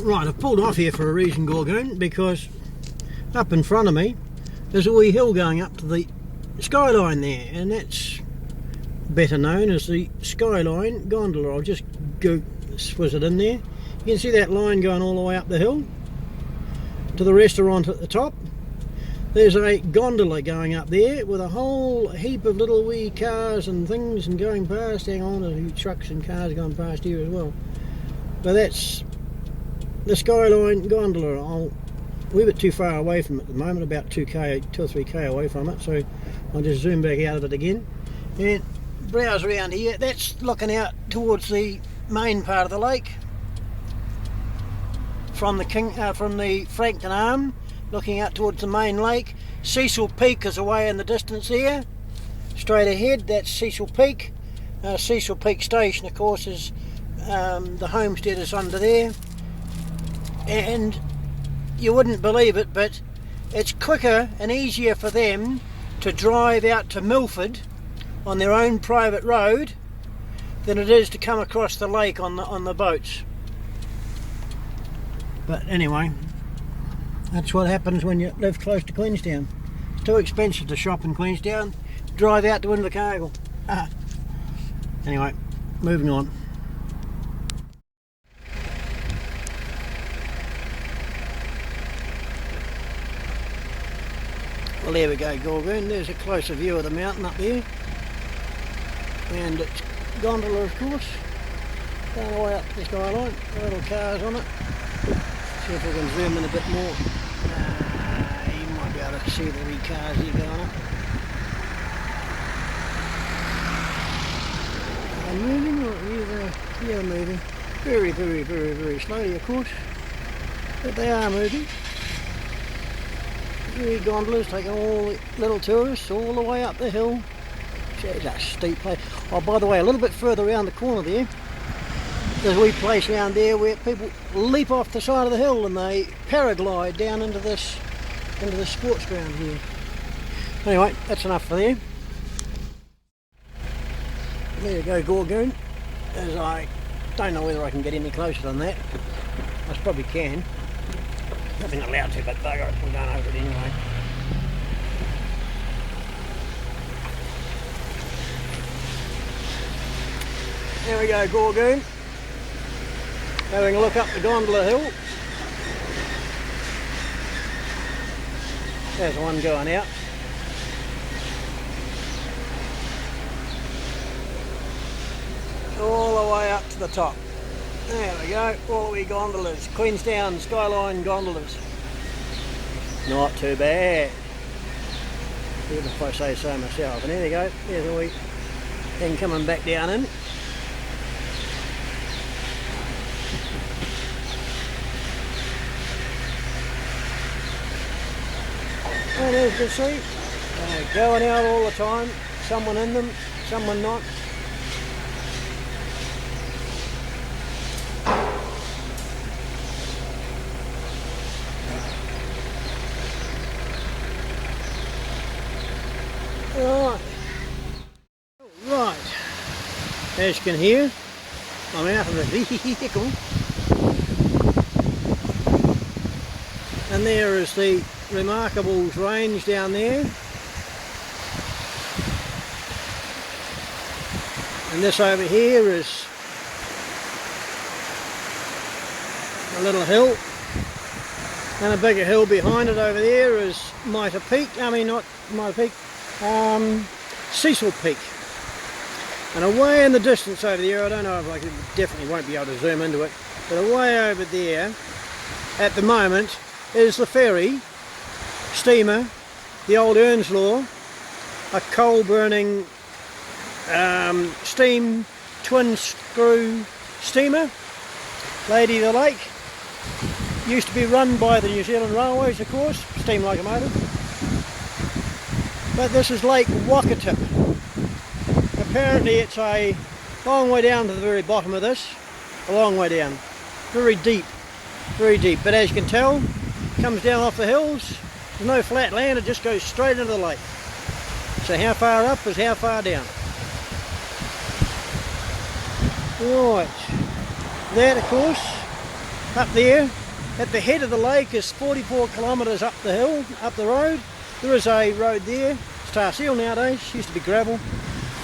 Right, I've pulled off here for a reason, Gorgoon, because up in front of me there's a wee hill going up to the skyline there, and that's better known as the Skyline Gondola. I'll just go swizz it in there. You can see that line going all the way up the hill to the restaurant at the top. There's a gondola going up there with a whole heap of little wee cars and things and going past. Hang on, there's trucks and cars going past here as well. But that's the Skyline Gondola. We're a bit too far away from it at the moment, about 2 or 3k away from it, so I'll just zoom back out of it again and browse around here. That's looking out towards the main part of the lake from the Frankton Arm, looking out towards the main lake. Cecil Peak is away in the distance there, straight ahead. That's Cecil Peak. Cecil Peak Station, of course, is the homestead is under there, and you wouldn't believe it, but it's quicker and easier for them to drive out to Milford on their own private road than it is to come across the lake on the boats. But anyway, that's what happens when you live close to Queenstown. It's too expensive to shop in Queenstown. Drive out to Invercargill. Anyway, moving on. Well, there we go, Gorgoon. There's a closer view of the mountain up there, and it's gondola, of course, going all the way up to the skyline. Little cars on it. See if we can zoom in a bit more. You might be able to see the wee cars here going up. Are they moving? Or they're moving. Very, very, very, very slowly, of course, but they are moving. Wee gondolas taking all the little tourists all the way up the hill. It's a steep place. Oh, by the way, a little bit further around the corner there's a wee place around there where people leap off the side of the hill and they paraglide down into the sports ground here. Anyway, that's enough for there. There you go, Gorgoon. As I don't know whether I can get any closer than that. I probably can. Nothing allowed to, but bugger it, we're going over it anyway. There we go, Gorgoon. Having a look up the gondola hill. There's one going out. All the way up to the top. There we go, all the wee gondolas. Queenstown Skyline gondolas. Not too bad, even if I say so myself. And there you go, there's a wee thing coming back down in. And as you can see, they're going out all the time. Someone in them, someone not. Right, as you can hear, I'm out of the vehicle, and there is the Remarkables range down there, and this over here is a little hill, and a bigger hill behind it over there is Cecil Peak. And away in the distance over there, I don't know if I definitely won't be able to zoom into it, but away over there at the moment is the ferry steamer, the old Earnslaw, a coal burning steam twin screw steamer, Lady of the Lake. Used to be run by the New Zealand Railways, of course, steam locomotive. But this is Lake Wakatip. Apparently it's a long way down to the very bottom of this, a long way down, very deep, but as you can tell, it comes down off the hills, there's no flat land, it just goes straight into the lake. So how far up is how far down. Right, that of course up there. At the head of the lake is 44 kilometres up the hill, up the road. There is a road there, it's tar seal nowadays, used to be gravel.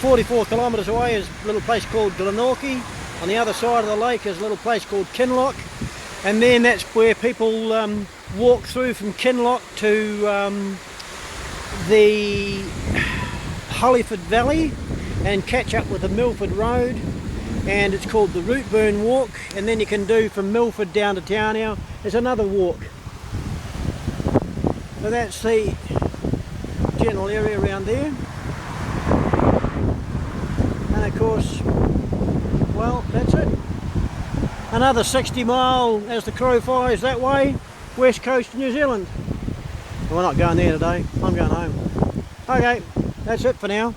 44 kilometres away is a little place called Glenorchy. On the other side of the lake is a little place called Kinloch. And then that's where people walk through from Kinloch to the Hollyford Valley and catch up with the Milford Road. And it's called the Rootburn Walk, and then you can do from Milford down to town now. There's another walk. So that's the general area around there. And of course, well, that's it. Another 60 mile as the crow flies that way, west coast of New Zealand. Well, we're not going there today, I'm going home. Okay, that's it for now.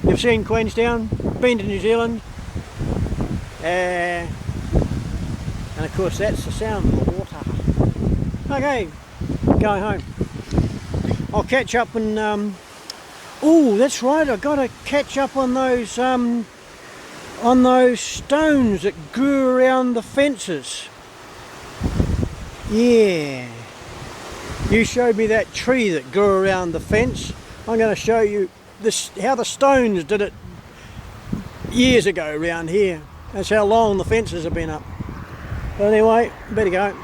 You've seen Queenstown, been to New Zealand. And of course that's the sound of the water. Okay, going home. I'll catch up and oh, that's right, I've got to catch up on those stones that grew around the fences. Yeah, you showed me that tree that grew around the fence. I'm going to show you this, how the stones did it years ago around here. That's how long the fences have been up. But anyway, better go. Now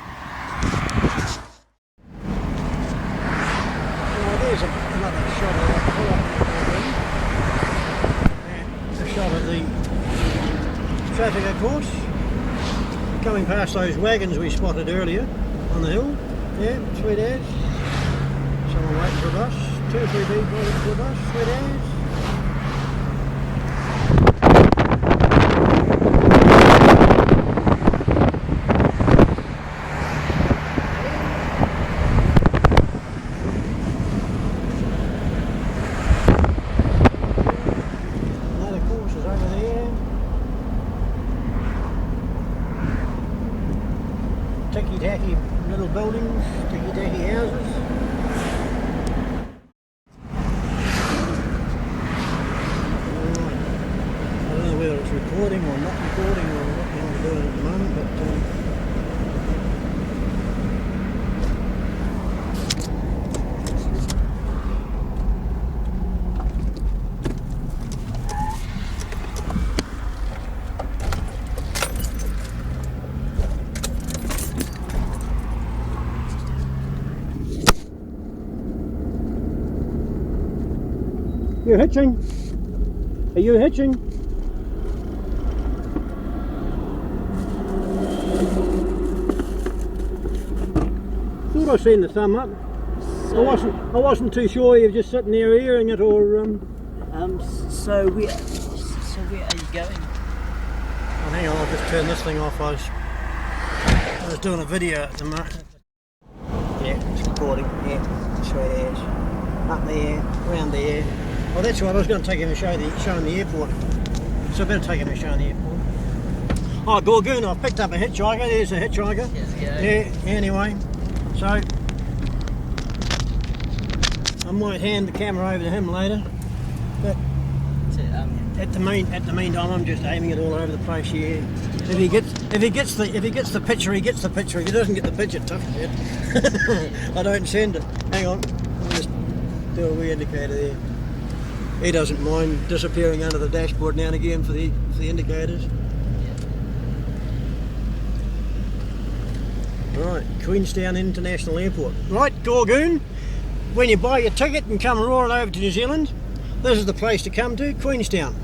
there's another shot of that pull-up. A shot of the traffic, of course. Coming past those wagons we spotted earlier on the hill. Yeah, sweet as. Someone waiting for a bus. 2 or 3 people waiting for a bus. Sweet as. Ticky-tacky little buildings, ticky-tacky houses. I don't know whether it's recording or not recording or what I'm doing at the moment, but you're hitching? Are you hitching? Thought I seen the thumb up. So I wasn't too sure you're just sitting there hearing it or so where are you going? Oh, hang on, I'll just turn this thing off. I was doing a video at the moment. Yeah, it's recording. Yeah, sweet as. Up there, around there. Well, that's right, I was going to take him and show him the airport. So I better take him and show him the airport. Oh, Gorgoon, I've picked up a hitchhiker. There's a hitchhiker. Yes, yeah. Yeah, anyway. So, I might hand the camera over to him later. But at the meantime, I'm just aiming it all over the place here. If he gets the picture, he gets the picture. If he doesn't get the picture, tough shit. I don't send it. Hang on, I'll just do a wee indicator there. He doesn't mind disappearing under the dashboard now and again for the indicators. Yeah. Right, Queenstown International Airport. Right, Gorgoon, when you buy your ticket and come roaring over to New Zealand, this is the place to come to, Queenstown.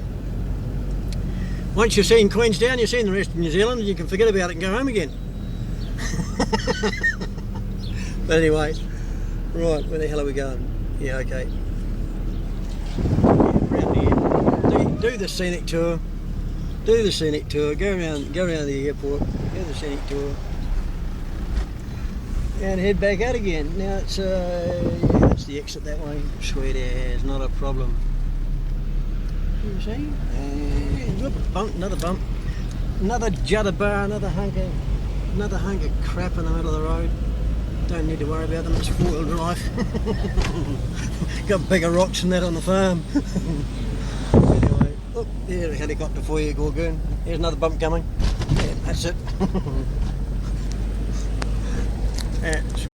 Once you've seen Queenstown, you've seen the rest of New Zealand, and you can forget about it and go home again. But anyway, right, where the hell are we going? Yeah, okay. Do the scenic tour. Do the scenic tour. Go around the airport. Do the scenic tour. And head back out again. Now it's that's the exit that way. Sweet as, not a problem. You see? Bump, another bump. Another judder bar, another hunk of crap in the middle of the road. Don't need to worry about them, it's 4-wheel drive. Got bigger rocks than that on the farm. Anyway, oh, there's a helicopter for you, Gorgoon. Here's another bump coming. Yeah, that's it. at